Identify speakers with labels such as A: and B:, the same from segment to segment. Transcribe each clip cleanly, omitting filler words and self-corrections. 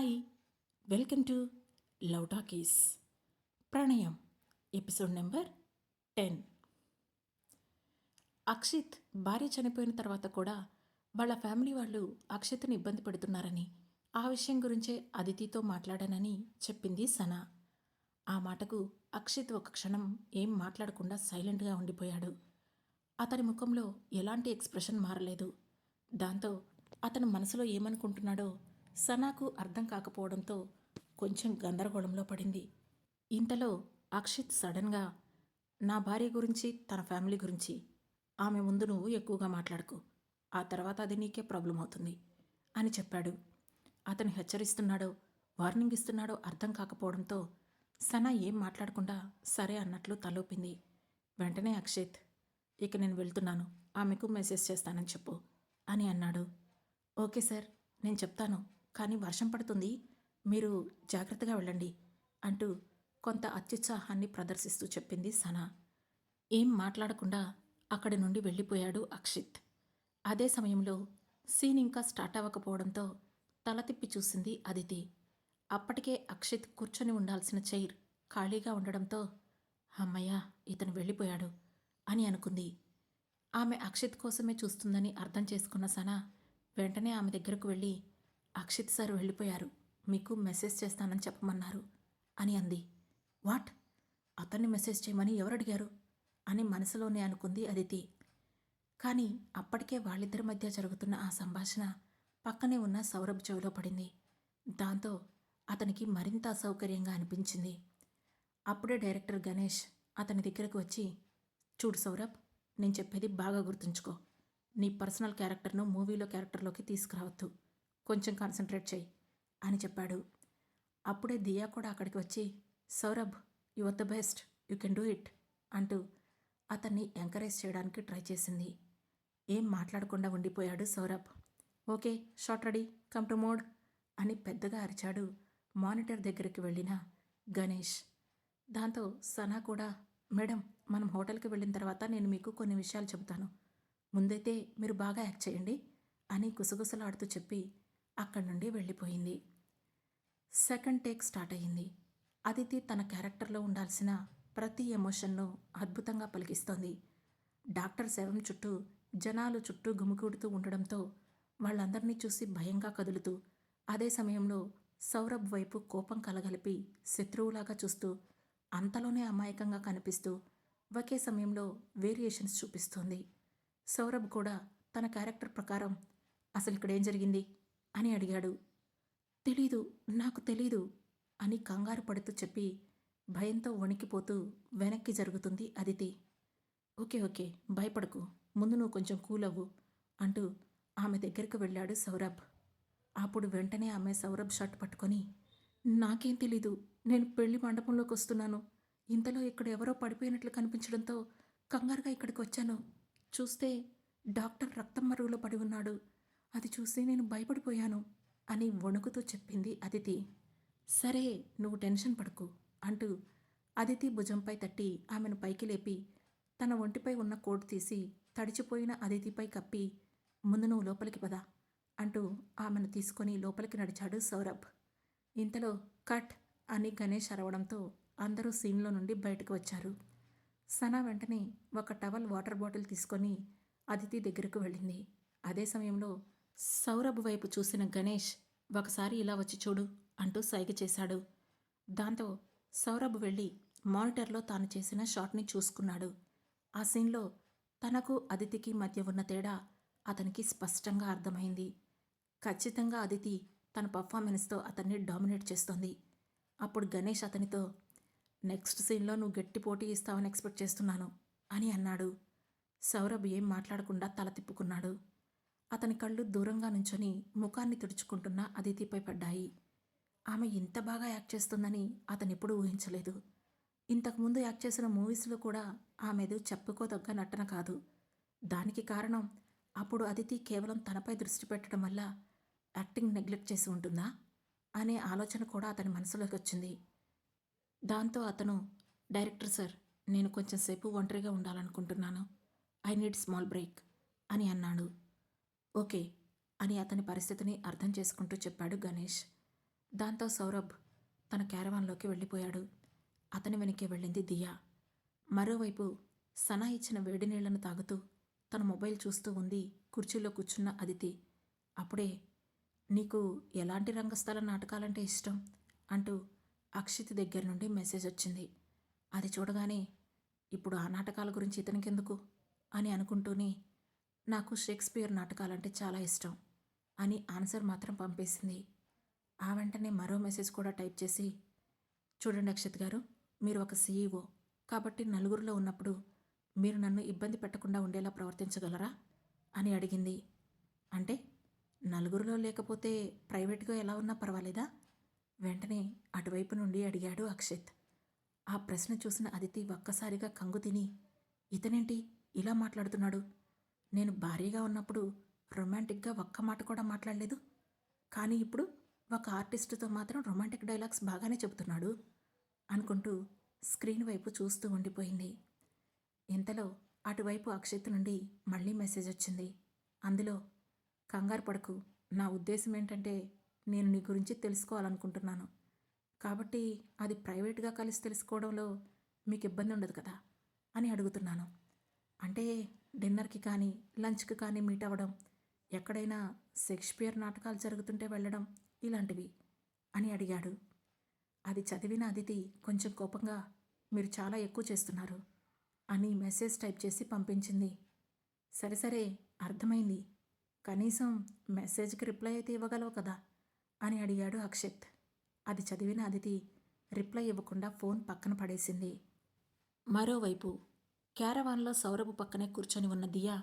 A: Hi, welcome to love talkies Pranayam episode number 10. Akshith భార్య చనిపోయిన తర్వాత కూడా వాళ్ళ ఫ్యామిలీ వాళ్ళు అక్షిత్ని ఇబ్బంది పెడుతున్నారని, ఆ విషయం గురించే అదితితో మాట్లాడానని చెప్పింది సనా. ఆ మాటకు అక్షిత్ ఒక క్షణం ఏం మాట్లాడకుండా సైలెంట్గా ఉండిపోయాడు. అతని ముఖంలో ఎలాంటి ఎక్స్ప్రెషన్ మారలేదు. దాంతో అతను మనసులో ఏమనుకుంటున్నాడో సనాకు అర్థం కాకపోవడంతో కొంచెం గందరగోళంలో పడింది. ఇంతలో అక్షిత్ సడన్గా, నా భార్య గురించి, తన ఫ్యామిలీ గురించి ఆమె ముందు నువ్వు ఎక్కువగా మాట్లాడుకో, ఆ తర్వాత అది నీకే ప్రాబ్లం అవుతుంది అని చెప్పాడు. అతను హెచ్చరిస్తున్నాడో వార్నింగ్ ఇస్తున్నాడో అర్థం కాకపోవడంతో సనా ఏం మాట్లాడకుండా సరే అన్నట్లు తలూపింది. వెంటనే అక్షిత్, ఇక నేను వెళ్తున్నాను, ఆమెకు మెసేజ్ చేస్తానని చెప్పు అని అన్నాడు. ఓకే సార్, నేను చెప్తాను, కానీ వర్షం పడుతుంది, మీరు జాగ్రత్తగా వెళ్ళండి అంటూ కొంత అత్యుత్సాహాన్ని ప్రదర్శిస్తూ చెప్పింది సనా. ఏం మాట్లాడకుండా అక్కడి నుండి వెళ్ళిపోయాడు అక్షిత్. అదే సమయంలో సీన్ ఇంకా స్టార్ట్ అవ్వకపోవడంతో తల తిప్పి చూసింది అదితి. అప్పటికే అక్షిత్ కూర్చొని ఉండాల్సిన చైర్ ఖాళీగా ఉండడంతో అమ్మయ్యా, ఇతను వెళ్ళిపోయాడు అని అనుకుంది. ఆమె అక్షిత్ కోసమే చూస్తుందని అర్థం చేసుకున్న సనా వెంటనే ఆమె దగ్గరకు వెళ్ళి, అక్షిత్ సార్ వెళ్ళిపోయారు, మీకు మెసేజ్ చేస్తానని చెప్పమన్నారు అని అంది. వాట్? అతన్ని మెసేజ్ చేయమని ఎవరడిగారు అని మనసులోనే అనుకుంది అదితి. కానీ అప్పటికే వాళ్ళిద్దరి మధ్య జరుగుతున్న ఆ సంభాషణ పక్కనే ఉన్న సౌరభ్ చెవిలో పడింది. దాంతో అతనికి మరింత అసౌకర్యంగా అనిపించింది. అప్పుడే డైరెక్టర్ గణేష్ అతని దగ్గరకు వచ్చి, చూడు సౌరభ్, నేను చెప్పేది బాగా గుర్తుంచుకో, నీ పర్సనల్ క్యారెక్టర్ను మూవీలో క్యారెక్టర్లోకి తీసుకురావద్దు, కొంచెం కాన్సన్ట్రేట్ చేయి అని చెప్పాడు. అప్పుడే దియా కూడా అక్కడికి వచ్చి, Saurabh, you are the best, you can do it అంటూ అతన్ని ఎంకరేజ్ చేయడానికి ట్రై చేసింది. ఏం మాట్లాడకుండా ఉండిపోయాడు Saurabh. Okay, shot ready, come to mode అని పెద్దగా అరిచాడు మానిటర్ దగ్గరికి వెళ్ళిన గణేష్. దాంతో సనా కూడా, మేడం, మనం హోటల్కి వెళ్ళిన తర్వాత నేను మీకు కొన్ని విషయాలు చెబుతాను, ముందైతే మీరు బాగా యాక్ట్ చేయండి అని గుసగుసలాడుతూ చెప్పి అక్కడి నుండి వెళ్ళిపోయింది. సెకండ్ టేక్ స్టార్ట్ అయ్యింది. అదితి తన క్యారెక్టర్లో ఉండాల్సిన ప్రతి ఎమోషన్ను అద్భుతంగా పలికిస్తోంది. డాక్టర్ శవం చుట్టూ జనాలు చుట్టూ గుమికూడుతూ ఉండడంతో వాళ్ళందరినీ చూసి భయంగా కదులుతూ, అదే సమయంలో సౌరభ్ వైపు కోపం కలగలిపి శత్రువులాగా చూస్తూ, అంతలోనే అమాయకంగా కనిపిస్తూ ఒకే సమయంలో వేరియేషన్స్ చూపిస్తోంది. సౌరభ్ కూడా తన క్యారెక్టర్ ప్రకారం అసలు ఇక్కడేం జరిగింది అని అడిగాడు. తెలీదు, నాకు తెలీదు అని కంగారు పడుతూ చెప్పి భయంతో వణికిపోతూ వెనక్కి జరుగుతుంది అదితి. ఓకే ఓకే, భయపడకు, ముందు నువ్వు కొంచెం కూల్ అవ్వు అంటూ ఆమె దగ్గరకు వెళ్ళాడు సౌరభ్. అప్పుడు వెంటనే ఆమె సౌరభ్ షర్ట్ పట్టుకొని, నాకేం తెలీదు, నేను పెళ్లి మండపంలోకి వస్తున్నాను, ఇంతలో ఇక్కడ ఎవరో పడిపోయినట్లు కనిపించడంతో కంగారుగా ఇక్కడికి వచ్చాను, చూస్తే డాక్టర్ రక్తం మరుగులో పడి ఉన్నాడు, అది చూసి నేను భయపడిపోయాను అని వణుకుతూ చెప్పింది అదితి. సరే, నువ్వు టెన్షన్ పడకు అంటూ అదితి భుజంపై తట్టి ఆమెను పైకి లేపి తన ఒంటిపై ఉన్న కోట్ తీసి తడిచిపోయిన అదితిపై కప్పి, ముందు నువ్వు లోపలికి పదా అంటూ ఆమెను తీసుకొని లోపలికి నడిచాడు సౌరభ్. ఇంతలో కట్ అని గణేష్ అరవడంతో అందరూ సీన్లో నుండి బయటకు వచ్చారు. సనా వెంటనే ఒక టవల్ వాటర్ బాటిల్ తీసుకొని అదితి దగ్గరకు వెళ్ళింది. అదే సమయంలో సౌరభ్ వైపు చూసిన గణేష్, ఒకసారి ఇలా వచ్చి చూడు అంటూ సైగ చేశాడు. దాంతో సౌరభ్ వెళ్ళి మానిటర్లో తాను చేసిన షాట్ని చూసుకున్నాడు. ఆ సీన్లో తనకు అదితికి మధ్య ఉన్న తేడా అతనికి స్పష్టంగా అర్థమైంది. ఖచ్చితంగా అదితి తన పర్ఫార్మెన్స్తో అతన్ని డామినేట్ చేస్తోంది. అప్పుడు గణేష్ అతనితో, నెక్స్ట్ సీన్లో నువ్వు గట్టి పోటీ ఇస్తావని ఎక్స్పెక్ట్ చేస్తున్నాను అని అన్నాడు. సౌరభ్ ఏం మాట్లాడకుండా తల తిప్పుకున్నాడు. అతని కళ్ళు దూరంగా నుంచొని ముఖాన్ని తుడుచుకుంటున్న అదితిపై పడ్డాయి. ఆమె ఇంత బాగా యాక్ట్ చేస్తుందని అతనెప్పుడూ ఊహించలేదు. ఇంతకుముందు యాక్ట్ చేసిన మూవీస్లో కూడా ఆమెది చెప్పుకోదగ్గ నటన కాదు. దానికి కారణం అప్పుడు అదితి కేవలం తనపై దృష్టి పెట్టడం వల్ల యాక్టింగ్ నెగ్లెక్ట్ చేసి ఉంటుందా అనే ఆలోచన కూడా అతని మనసులోకి వచ్చింది. దాంతో అతను, డైరెక్టర్ సార్, నేను కొంచెం సేపు ఒంటరిగా ఉండాలనుకుంటున్నాను, ఐ నీడ్ స్మాల్ బ్రేక్ అని అన్నాడు. ఓకే అని అతని పరిస్థితిని అర్థం చేసుకుంటూ చెప్పాడు గణేష్. దాంతో సౌరభ్ తన క్యారవాన్లోకి వెళ్ళిపోయాడు. అతని వెనకే వెళ్ళింది దియా. మరోవైపు సనా ఇచ్చిన వేడి నీళ్లను తాగుతూ తన మొబైల్ చూస్తూ ఉంది కుర్చీలో కూర్చున్న అదితి. అప్పుడే నీకు ఎలాంటి రంగస్థల నాటకాలంటే ఇష్టం అంటూ అక్షిత్ దగ్గర నుండి మెసేజ్ వచ్చింది. అది చూడగానే ఇప్పుడు ఆ నాటకాల గురించి ఇతనికెందుకు అని అనుకుంటూనే నాకు షేక్స్పియర్ నాటకాలంటే చాలా ఇష్టం అని ఆన్సర్ మాత్రం పంపేసింది. ఆ వెంటనే మరో మెసేజ్ కూడా టైప్ చేసి, చూడండి అక్షిత్ గారు, మీరు ఒక సీఈఓ కాబట్టి నలుగురిలో ఉన్నప్పుడు మీరు నన్ను ఇబ్బంది పెట్టకుండా ఉండేలా ప్రవర్తించగలరా అని అడిగింది. అంటే నలుగురిలో లేకపోతే ప్రైవేట్గా ఎలా ఉన్నా పర్వాలేదా? వెంటనే అటువైపు నుండి అడిగాడు అక్షిత్. ఆ ప్రశ్న చూసిన అదితి ఒక్కసారిగా కంగు తిని, ఇతనేంటి ఇలా మాట్లాడుతున్నాడు? నేను భారీగా ఉన్నప్పుడు రొమాంటిక్గా ఒక్క మాట కూడా మాట్లాడలేదు, కానీ ఇప్పుడు ఒక ఆర్టిస్టుతో మాత్రం రొమాంటిక్ డైలాగ్స్ బాగానే చెబుతున్నాడు అనుకుంటూ స్క్రీన్ వైపు చూస్తూ ఉండిపోయింది. ఇంతలో అటువైపు అక్షిత్ నుండి మళ్ళీ మెసేజ్ వచ్చింది. అందులో, కంగారు పడకు, నా ఉద్దేశం ఏంటంటే నేను నీ గురించి తెలుసుకోవాలనుకుంటున్నాను, కాబట్టి అది ప్రైవేట్గా కలిసి తెలుసుకోవడంలో మీకు ఇబ్బంది ఉండదు కదా అని అడుగుతున్నాను. అంటే డిన్నర్కి కానీ లంచ్కి కానీ మీట్ అవ్వడం, ఎక్కడైనా షేక్స్పియర్ నాటకాలు జరుగుతుంటే వెళ్ళడం, ఇలాంటివి అని అడిగాడు. అది చదివిన అదితి కొంచెం కోపంగా, మీరు చాలా ఎక్కువ చేస్తున్నారు అని మెసేజ్ టైప్ చేసి పంపించింది. సరే సరే, అర్థమైంది, కనీసం మెసేజ్కి రిప్లై అయితే ఇవ్వగలవు కదా అని అడిగాడు అక్షిత్. అది చదివిన అదితి రిప్లై ఇవ్వకుండా ఫోన్ పక్కన పడేసింది. మరోవైపు క్యారవాన్లో సౌరభ్ పక్కనే కూర్చొని ఉన్న దియా,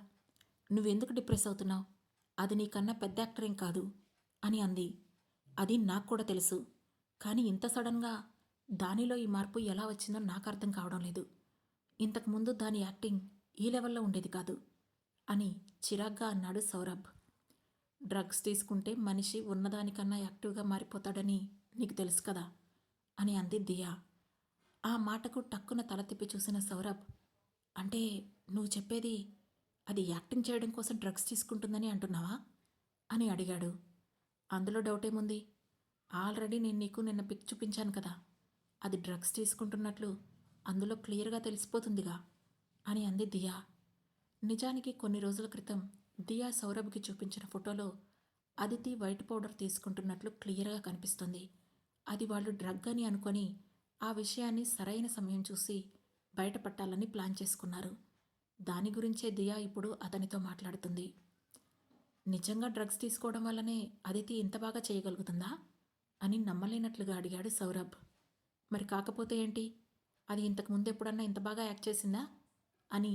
A: నువ్వెందుకు డిప్రెస్ అవుతున్నావు? అది నీకన్నా పెద్ద యాక్టర్ ఏం కాదు అని అంది. అది నాకు కూడా తెలుసు, కానీ ఇంత సడన్గా దానిలో ఈ మార్పు ఎలా వచ్చిందో నాకు అర్థం కావడం లేదు. ఇంతకుముందు దాని యాక్టింగ్ ఈ లెవెల్లో ఉండేది కాదు అని చిరాగ్గా అన్నాడు సౌరభ్. డ్రగ్స్ తీసుకుంటే మనిషి ఉన్నదానికన్నా యాక్టివ్గా మారిపోతాడని నీకు తెలుసు కదా అని అంది దియా. ఆ మాటకు టక్కున తల తిప్పి చూసిన సౌరభ్, అంటే నువ్వు చెప్పేది అది యాక్టింగ్ చేయడం కోసం డ్రగ్స్ తీసుకుంటుందని అంటున్నావా అని అడిగాడు. అందులో డౌట్ ఏముంది? ఆల్రెడీ నేను నీకు నిన్న పిక్ చూపించాను కదా, అది డ్రగ్స్ తీసుకుంటున్నట్లు అందులో క్లియర్గా తెలిసిపోతుందిగా అని అంది దియా. నిజానికి కొన్ని రోజుల క్రితం దియా సౌరభ్కి చూపించిన ఫోటోలో అదితి వైట్ పౌడర్ తీసుకుంటున్నట్లు క్లియర్గా కనిపిస్తుంది. అది వాళ్ళు డ్రగ్ అని అనుకొని ఆ విషయాన్ని సరైన సమయం చూసి బయటపట్టాలని ప్లాన్ చేసుకున్నారు. దాని గురించే దియా ఇప్పుడు అతనితో మాట్లాడుతుంది. నిజంగా డ్రగ్స్ తీసుకోవడం వల్లనే అదితి ఇంత బాగా చేయగలుగుతుందా అని నమ్మలేనట్లుగా అడిగాడు సౌరభ్. మరి కాకపోతే ఏంటి, అది ఇంతకు ముందు ఎప్పుడన్నా ఇంత బాగా యాక్ట్ చేసిందా అని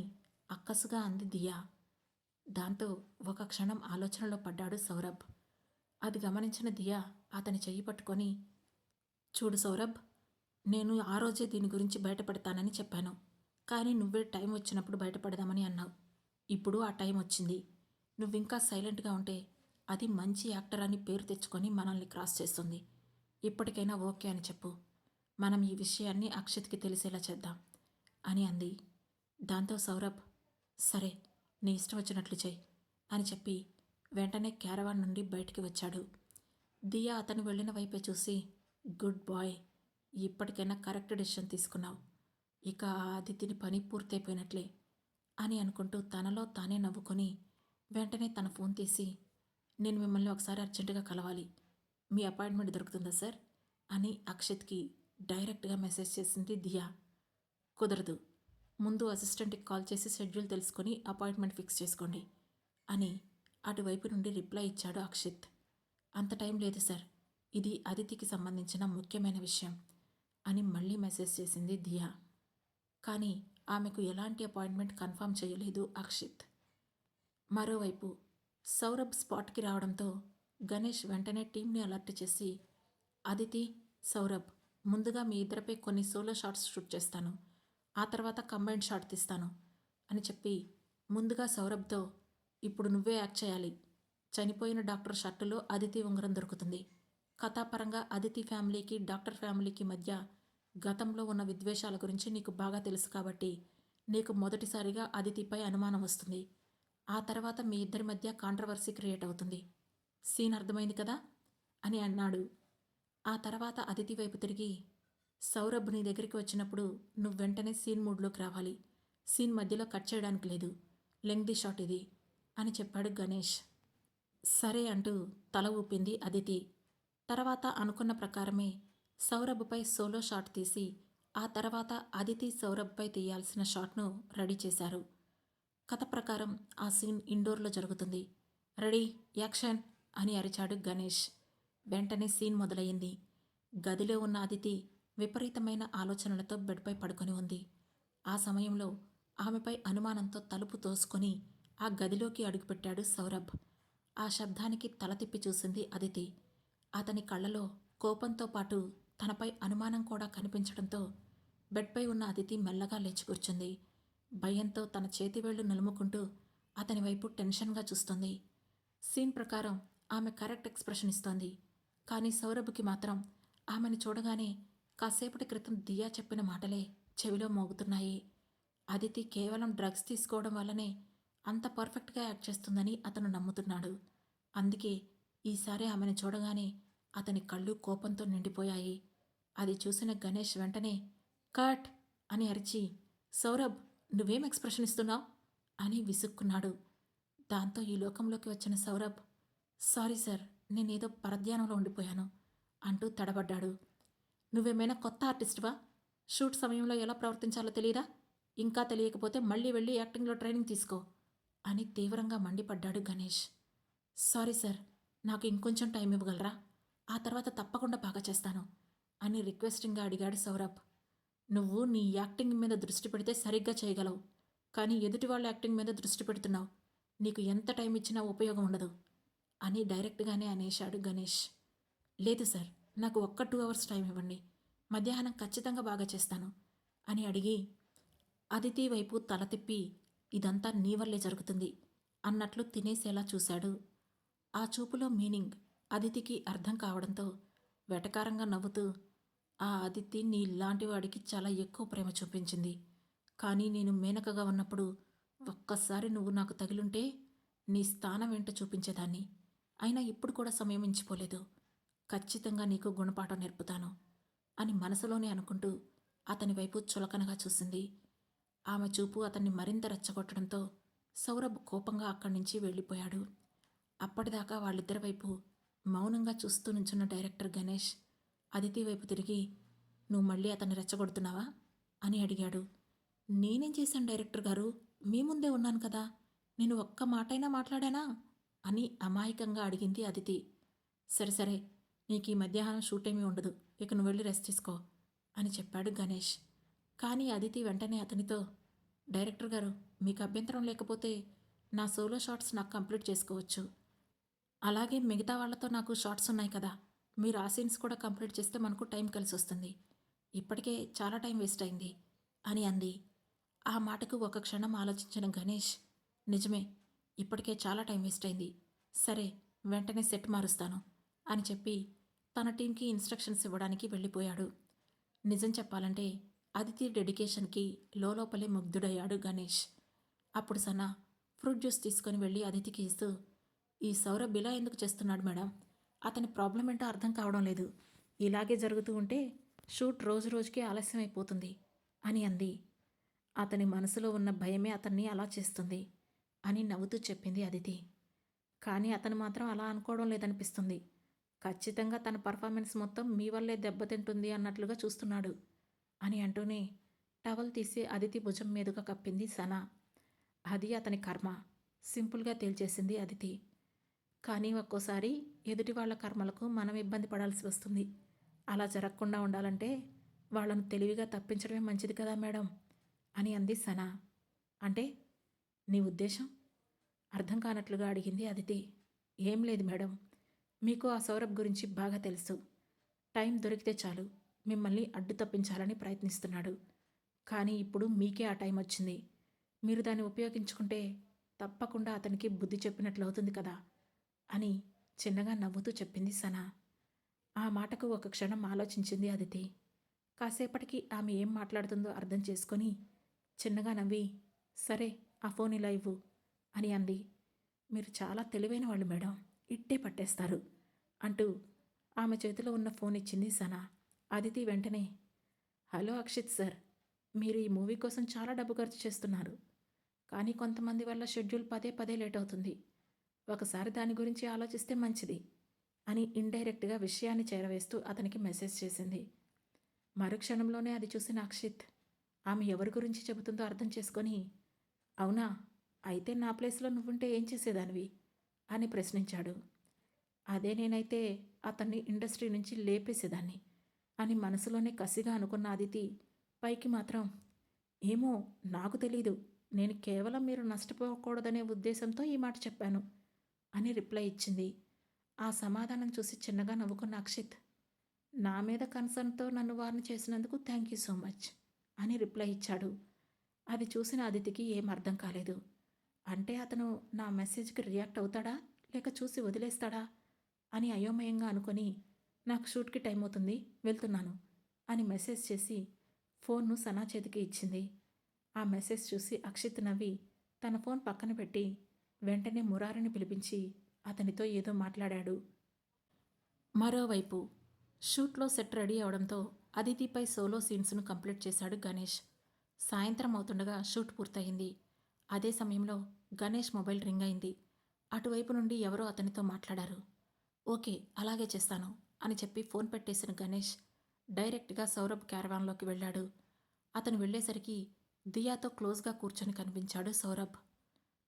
A: అక్కసుగా అంది దియా. దాంతో ఒక క్షణం ఆలోచనలో పడ్డాడు సౌరభ్. అది గమనించిన దియా అతని చెయ్యి పట్టుకొని, చూడు సౌరభ్, నేను ఆ రోజే దీని గురించి బయటపడతానని చెప్పాను, కానీ నువ్వే టైం వచ్చినప్పుడు బయటపడదామని అన్నావు. ఇప్పుడు ఆ టైం వచ్చింది. నువ్వింకా సైలెంట్గా ఉంటే అది మంచి యాక్టర్ అని పేరు తెచ్చుకొని మనల్ని క్రాస్ చేస్తుంది. ఇప్పటికైనా ఓకే అని చెప్పు, మనం ఈ విషయాన్ని అక్షిత్కి తెలిసేలా చేద్దాం అని అంది. దాంతో సౌరభ్, సరే, నీ ఇష్టం వచ్చినట్లు చెయ్యి అని చెప్పి వెంటనే క్యారవాన్ నుండి బయటికి వచ్చాడు. దియా అతను వెళ్ళిన వైపే చూసి, గుడ్ బాయ్, ఇప్పటికైనా కరెక్ట్ డెసిషన్ తీసుకున్నావు, ఇక ఆ అదితిని పని పూర్తయిపోయినట్లే అని అనుకుంటూ తనలో తానే నవ్వుకొని వెంటనే తన ఫోన్ తీసి, నేను మిమ్మల్ని ఒకసారి అర్జెంటుగా కలవాలి, మీ అపాయింట్మెంట్ దొరుకుతుందా సార్ అని అక్షిత్కి డైరెక్ట్గా మెసేజ్ చేసింది దియా. కుదరదు, ముందు అసిస్టెంట్కి కాల్ చేసి షెడ్యూల్ తెలుసుకొని అపాయింట్మెంట్ ఫిక్స్ చేసుకోండి అని అటువైపు నుండి రిప్లై ఇచ్చాడు అక్షిత్. అంత టైం లేదు సార్, ఇది అదితికి సంబంధించిన ముఖ్యమైన విషయం అని మళ్ళీ మెసేజ్ చేసింది దియా. కానీ ఆమెకు ఎలాంటి అపాయింట్మెంట్ కన్ఫర్మ్ చేయలేదు అక్షిత్. మరోవైపు సౌరభ్ స్పాట్కి రావడంతో గణేష్ వెంటనే టీంని అలర్ట్ చేసి, అదితి, సౌరభ్, ముందుగా మీ ఇద్దరిపై కొన్ని సోలో షాట్స్ షూట్ చేస్తాను, ఆ తర్వాత కంబైన్డ్ షాట్ తీస్తాను అని చెప్పి ముందుగా సౌరభ్తో, ఇప్పుడు నువ్వే యాక్ట్ చేయాలి, చనిపోయిన డాక్టర్ షర్టులో అదితి ఉంగరం దొరుకుతుంది, కథాపరంగా అదితి ఫ్యామిలీకి డాక్టర్ ఫ్యామిలీకి మధ్య గతంలో ఉన్న విద్వేషాల గురించి నీకు బాగా తెలుసు కాబట్టి నీకు మొదటిసారిగా అదితిపై అనుమానం వస్తుంది, ఆ తర్వాత మీ ఇద్దరి మధ్య కాంట్రవర్సీ క్రియేట్ అవుతుంది. సీన్ అర్థమైంది కదా అని అన్నాడు. ఆ తర్వాత అదితి వైపు తిరిగి, సౌరభ్ నీ దగ్గరికి వచ్చినప్పుడు నువ్వు వెంటనే సీన్ మూడ్లోకి రావాలి. సీన్ మధ్యలో కట్ చేయడానికి లేదు. లెంగ్ది షాట్ ఇది అని చెప్పాడు గణేష్. సరే అంటూ తల ఊపింది అదితి. తర్వాత అనుకున్న ప్రకారమే సౌరభ్పై సోలో షాట్ తీసి ఆ తర్వాత అదితి సౌరభ్పై తీయాల్సిన షాట్ను రెడీ చేశారు. కథ ప్రకారం ఆ సీన్ ఇండోర్లో జరుగుతుంది. రెడీ, యాక్షన్ అని అరిచాడు గణేష్. వెంటనే సీన్ మొదలయ్యింది. గదిలో ఉన్న అదితి విపరీతమైన ఆలోచనలతో బెడ్పై పడుకొని ఉంది. ఆ సమయంలో ఆమెపై అనుమానంతో తలుపు తోసుకొని ఆ గదిలోకి అడుగుపెట్టాడు సౌరభ్. ఆ శబ్దానికి తల తిప్పి చూసింది అదితి. అతని కళ్ళలో కోపంతో పాటు తనపై అనుమానం కూడా కనిపించడంతో బెడ్పై ఉన్న అదితి మెల్లగా లేచి కూర్చుంది. భయంతో తన చేతివేళ్లు నలుముకుంటూ అతని వైపు టెన్షన్గా చూస్తుంది. సీన్ ప్రకారం ఆమె కరెక్ట్ ఎక్స్ప్రెషన్ ఇస్తోంది. కానీ సౌరభ్కి మాత్రం ఆమెను చూడగానే కాసేపటి క్రితం దియా చెప్పిన మాటలే చెవిలో మోగుతున్నాయి. అదితి కేవలం డ్రగ్స్ తీసుకోవడం వల్లనే అంత పర్ఫెక్ట్గా యాక్ట్ చేస్తుందని అతను నమ్ముతున్నాడు. అందుకే ఈసారి ఆమెను చూడగానే అతని కళ్ళు కోపంతో నిండిపోయాయి. అది చూసిన గణేష్ వెంటనే కట్ అని అరిచి, సౌరభ్ నువ్వేం ఎక్స్ప్రెషన్ ఇస్తున్నావు అని విసుక్కున్నాడు. దాంతో ఈ లోకంలోకి వచ్చిన సౌరభ్, సారీ సార్, నేనేదో పరధ్యానంలో ఉండిపోయాను అంటూ తడబడ్డాడు. నువ్వేమైనా కొత్త ఆర్టిస్టువా? షూట్ సమయంలో ఎలా ప్రవర్తించాలో తెలీదా? ఇంకా తెలియకపోతే మళ్ళీ వెళ్ళి యాక్టింగ్లో ట్రైనింగ్ తీసుకో అని తీవ్రంగా మండిపడ్డాడు గణేష్. సారీ సార్, నాకు ఇంకొంచెం టైం ఇవ్వగలరా? ఆ తర్వాత తప్పకుండా బాగా చేస్తాను అని రిక్వెస్టింగ్గా అడిగాడు సౌరభ్. నువ్వు నీ యాక్టింగ్ మీద దృష్టి పెడితే సరిగ్గా చేయగలవు, కానీ ఎదుటి వాళ్ళ యాక్టింగ్ మీద దృష్టి పెడుతున్నావు. నీకు ఎంత టైం ఇచ్చినా ఉపయోగం ఉండదు అని డైరెక్ట్గానే అనేశాడు గణేష్. లేదు సార్, నాకు ఒక్క 2 అవర్స్ టైం ఇవ్వండి, మధ్యాహ్నం ఖచ్చితంగా బాగా చేస్తాను అని అడిగి అదితి వైపు తల తిప్పి ఇదంతా నీ వల్లే జరుగుతుంది అన్నట్లు తినేసేలా చూశాడు. ఆ చూపులో మీనింగ్ అదితికి అర్థం కావడంతో వెటకారంగా నవ్వుతూ, ఆ అదితి నీలాంటి వాడికి చాలా ఎక్కువ ప్రేమ చూపించింది. కానీ నేను మేనకగా ఉన్నప్పుడు ఒక్కసారి నువ్వు నాకు తగిలుంటే నీ స్థానం ఏంటో చూపించేదాన్ని. అయినా ఇప్పుడు కూడా సమయం మించిపోలేదు. ఖచ్చితంగా నీకు గుణపాఠం నేర్పుతాను అని మనసులోనే అనుకుంటూ అతని వైపు చులకనగా చూసింది. ఆమె చూపు అతన్ని మరింత రెచ్చగొట్టడంతో సౌరభ్ కోపంగా అక్కడి నుంచి వెళ్ళిపోయాడు. అప్పటిదాకా వాళ్ళిద్దరి వైపు మౌనంగా చూస్తూ నుంచున్న డైరెక్టర్ గణేష్ అదితి వైపు తిరిగి, నువ్వు మళ్ళీ అతన్ని రెచ్చగొడుతున్నావా అని అడిగాడు. నేనేం చేశాను డైరెక్టర్ గారు? మీ ముందే ఉన్నాను కదా, నేను ఒక్క మాటైనా మాట్లాడానా అని అమాయకంగా అడిగింది అదితి. సరే సరే, నీకు ఈ మధ్యాహ్నం షూట్ ఏమీ ఉండదు, ఇక నువ్వు వెళ్ళి రెస్ట్ తీసుకో అని చెప్పాడు గణేష్. కానీ అదితి వెంటనే అతనితో, డైరెక్టర్ గారు, మీకు అభ్యంతరం లేకపోతే నా సోలో షాట్స్ నాకు కంప్లీట్ చేసుకోవచ్చు. అలాగే మిగతా వాళ్ళతో నాకు షాట్స్ ఉన్నాయి కదా, మీరు ఆ సీన్స్ కూడా కంప్లీట్ చేస్తే మనకు టైం కలిసి వస్తుంది. ఇప్పటికే చాలా టైం వేస్ట్ అయింది అని అంది. ఆ మాటకు ఒక క్షణం ఆలోచించిన గణేష్, నిజమే, ఇప్పటికే చాలా టైం వేస్ట్ అయింది, సరే వెంటనే సెట్ మారుస్తాను అని చెప్పి తన టీంకి ఇన్స్ట్రక్షన్స్ ఇవ్వడానికి వెళ్ళిపోయాడు. నిజం చెప్పాలంటే అదితి డెడికేషన్కి లోపలే ముగ్ధుడయ్యాడు గణేష్. అప్పుడు సనా ఫ్రూట్ జ్యూస్ తీసుకొని వెళ్ళి అదితికి ఇస్తూ, ఈ సౌరభ్ ఇలా ఎందుకు చేస్తున్నాడు మేడం? అతని ప్రాబ్లం ఏంటో అర్థం కావడం లేదు. ఇలాగే జరుగుతూ ఉంటే షూట్ రోజు రోజుకి ఆలస్యం అయిపోతుంది అని అంది. అతని మనసులో ఉన్న భయమే అతన్ని అలా చేస్తుంది అని నవ్వుతూ చెప్పింది అదితి. కానీ అతను మాత్రం అలా అనుకోవడం లేదనిపిస్తుంది. ఖచ్చితంగా తన పర్ఫార్మెన్స్ మొత్తం మీ వల్లే దెబ్బతింటుంది అన్నట్లుగా చూస్తున్నాడు అని అంటూనే టవల్ తీసి అదితి భుజం మీదుగా కప్పింది సనా. అది అతని కర్మ, సింపుల్గా తేల్చేసింది అదితి. కానీ ఒక్కోసారి ఎదుటి వాళ్ళ కర్మలకు మనం ఇబ్బంది పడాల్సి వస్తుంది. అలా జరగకుండా ఉండాలంటే వాళ్ళను తెలివిగా తప్పించడమే మంచిది కదా మేడం అని అంది సనా. అంటే నీ ఉద్దేశం? అర్థం కానట్లుగా అడిగింది అదితి. ఏం లేదు మేడం, మీకు ఆ సౌరభ్ గురించి బాగా తెలుసు. టైం దొరికితే చాలు మిమ్మల్ని అడ్డు తప్పించాలని ప్రయత్నిస్తున్నాడు. కానీ ఇప్పుడు మీకే ఆ టైం వచ్చింది. మీరు దాన్ని ఉపయోగించుకుంటే తప్పకుండా అతనికి బుద్ధి చెప్పినట్లు అవుతుంది కదా అని చిన్నగా నవ్వుతూ చెప్పింది సనా. ఆ మాటకు ఒక క్షణం ఆలోచించింది అదితి. కాసేపటికి ఆమె ఏం మాట్లాడుతుందో అర్థం చేసుకొని చిన్నగా నవ్వి, సరే ఆ ఫోన్ ఇలా ఇవ్వు అని అంది. మీరు చాలా తెలివైన వాళ్ళు మేడం, ఇట్టే పట్టేస్తారు అంటూ ఆమె చేతిలో ఉన్న ఫోన్ ఇచ్చింది సనా. అదితి వెంటనే, హలో అక్షిత్ సార్, మీరు ఈ మూవీ కోసం చాలా డబ్బు ఖర్చు చేస్తున్నారు. కానీ కొంతమంది వల్ల షెడ్యూల్ పదే పదే లేట్ అవుతుంది. ఒకసారి దాని గురించి ఆలోచిస్తే మంచిది అని ఇండైరెక్ట్గా విషయాన్ని చేరవేస్తూ అతనికి మెసేజ్ చేసింది. మరుక్షణంలోనే అది చూసిన అక్షిత్ ఆమె ఎవరి గురించి చెబుతుందో అర్థం చేసుకొని, అవునా, అయితే నా ప్లేస్లో నువ్వుంటే ఏం చేసేదానివి అని ప్రశ్నించాడు. అదే నేనైతే అతన్ని ఇండస్ట్రీ నుంచి లేపేసేదాన్ని అని మనసులోనే కసిగా అనుకున్న అదితి పైకి మాత్రం, ఏమో నాకు తెలీదు, నేను కేవలం మీరు నష్టపోకూడదనే ఉద్దేశంతో ఈ మాట చెప్పాను అని రిప్లై ఇచ్చింది. ఆ సమాధానం చూసి చిన్నగా నవ్వుకున్న అక్షిత్, నా మీద కన్సర్న్తో నన్ను వార్న్ చేసినందుకు థ్యాంక్ యూ సో మచ్ అని రిప్లై ఇచ్చాడు. అది చూసిన అదితికి ఏం అర్థం కాలేదు. అంటే అతను నా మెసేజ్కి రియాక్ట్ అవుతాడా లేక చూసి వదిలేస్తాడా అని అయోమయంగా అనుకొని, నాకు షూట్కి టైం అవుతుంది, వెళ్తున్నాను అని మెసేజ్ చేసి ఫోన్ను సనా చేతికి ఇచ్చింది. ఆ మెసేజ్ చూసి అక్షిత్ నవ్వి తన ఫోన్ పక్కన పెట్టి వెంటనే మురారిని పిలిపించి అతనితో ఏదో మాట్లాడాడు. మరోవైపు షూట్లో సెట్ రెడీ అవడంతో అదితిపై సోలో సీన్స్ను కంప్లీట్ చేశాడు గణేష్. సాయంత్రం అవుతుండగా షూట్ పూర్తయింది. అదే సమయంలో గణేష్ మొబైల్ రింగ్ అయింది. అటువైపు నుండి ఎవరో అతనితో మాట్లాడారు. ఓకే, అలాగే చేస్తాను అని చెప్పి ఫోన్ పెట్టేసిన గణేష్ డైరెక్ట్గా సౌరభ్ క్యారవాన్లోకి వెళ్ళాడు. అతను వెళ్ళేసరికి దియాతో క్లోజ్గా కూర్చొని కనిపించాడు సౌరభ్.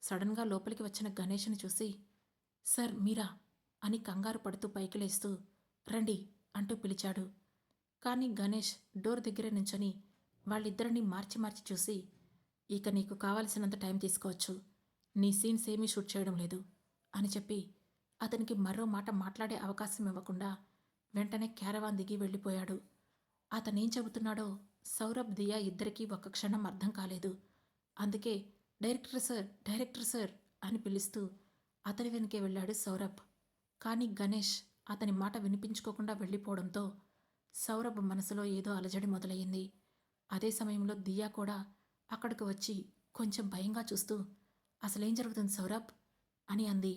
A: సడన్గా లోపలికి వచ్చిన గణేష్ని చూసి, సార్ మీరా అని కంగారు పడుతూ పైకి లేస్తూ, రండి అంటూ పిలిచాడు. కానీ గణేష్ డోర్ దగ్గరే నుంచొని వాళ్ళిద్దరినీ మార్చి మార్చి చూసి, ఇక నీకు కావలసినంత టైం తీసుకోవచ్చు, నీ సీన్స్ ఏమీ షూట్ చేయడం లేదు అని చెప్పి అతనికి మరో మాట మాట్లాడే అవకాశం ఇవ్వకుండా వెంటనే క్యారవాన్ దిగి వెళ్ళిపోయాడు. అతనేం చెబుతున్నాడో సౌరభ్ దియా ఇద్దరికీ ఒక్క క్షణం అర్థం కాలేదు. అందుకే డైరెక్టర్ సార్ అని పిలుస్తూ అతని వెనుకే వెళ్ళాడు సౌరభ్. కానీ గణేష్ అతని మాట వినిపించుకోకుండా వెళ్ళిపోవడంతో సౌరభ్ మనసులో ఏదో అలజడి మొదలయ్యింది. అదే సమయంలో దియా కూడా అక్కడికి వచ్చి కొంచెం భయంగా చూస్తూ, అసలేం జరుగుతుంది సౌరభ్ అని అంది.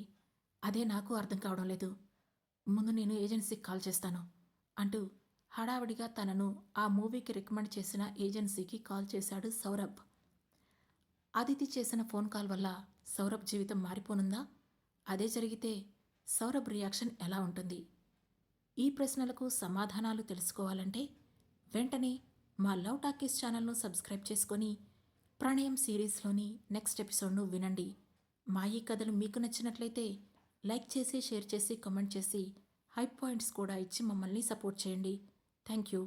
A: అదే నాకు అర్థం కావడం లేదు, ముందు నేను ఏజెన్సీకి కాల్ చేస్తాను అంటూ హడావిడిగా తనను ఆ మూవీకి రికమెండ్ చేసిన ఏజెన్సీకి కాల్ చేశాడు సౌరభ్. అదితి చేసిన ఫోన్ కాల్ వల్ల సౌరభ్ జీవితం మారిపోనుందా? అదే జరిగితే సౌరభ్ రియాక్షన్ ఎలా ఉంటుంది? ఈ ప్రశ్నలకు సమాధానాలు తెలుసుకోవాలంటే వెంటనే మా లవ్ టాకీస్ ఛానల్ను సబ్స్క్రైబ్ చేసుకొని ప్రణయం సిరీస్లోని నెక్స్ట్ ఎపిసోడ్ను వినండి. మా ఈ కథలు మీకు నచ్చినట్లయితే లైక్ చేసి, షేర్ చేసి, కామెంట్ చేసి, హై పాయింట్స్ కూడా ఇచ్చి మమ్మల్ని సపోర్ట్ చేయండి. Thank you.